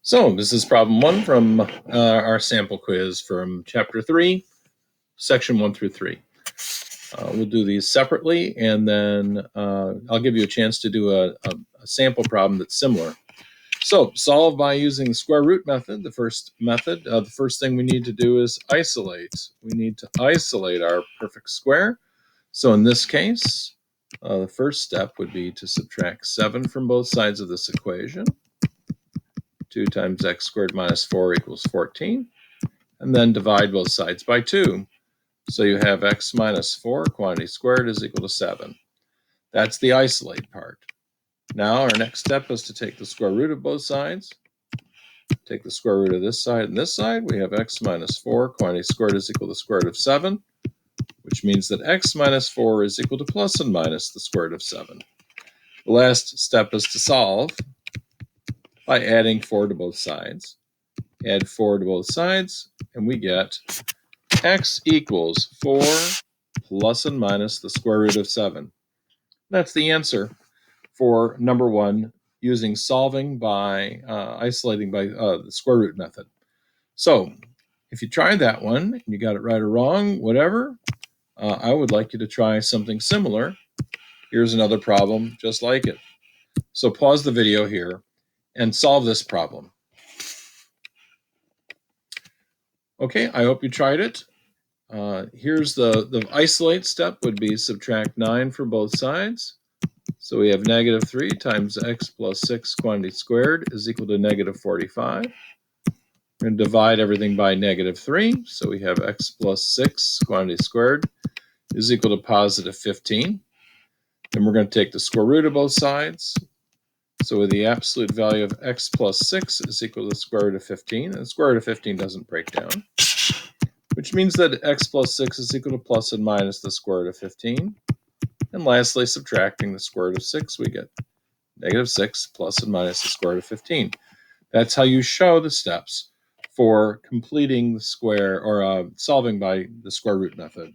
So this is problem 1 from our sample quiz from chapter 3, section 1 through 3. We'll do these separately, and then I'll give you a chance to do a sample problem that's similar. So solve by using the square root method, the first method. The first thing we need to do is isolate. We need to isolate our perfect square. So in this case, the first step would be to subtract 7 from both sides of this equation. 2 times x squared minus 4 equals 14. And then divide both sides by 2. So you have x minus 4, quantity squared, is equal to 7. That's the isolate part. Now our next step is to take the square root of both sides. Take the square root of this side and this side. We have x minus 4, quantity squared, is equal to the square root of 7, which means that x minus 4 is equal to plus and minus the square root of 7. The last step is to solve by adding 4 to both sides. Add 4 to both sides, and we get x equals 4 plus and minus the square root of 7. That's the answer for number 1, using solving by isolating by the square root method. So if you tried that one and you got it right or wrong, whatever, I would like you to try something similar. Here's another problem just like it. So pause the video here and solve this problem. Okay, I hope you tried it. Here's the isolate step would be subtract 9 from both sides. So we have negative 3 times x plus 6 quantity squared is equal to negative 45. We're going to divide everything by negative 3. So we have x plus 6 quantity squared is equal to positive 15. Then we're going to take the square root of both sides. So with the absolute value of x plus 6 is equal to the square root of 15. And the square root of 15 doesn't break down, which means that x plus 6 is equal to plus and minus the square root of 15. And lastly, subtracting the square root of 6, we get negative 6 plus and minus the square root of 15. That's how you show the steps for completing the square or solving by the square root method.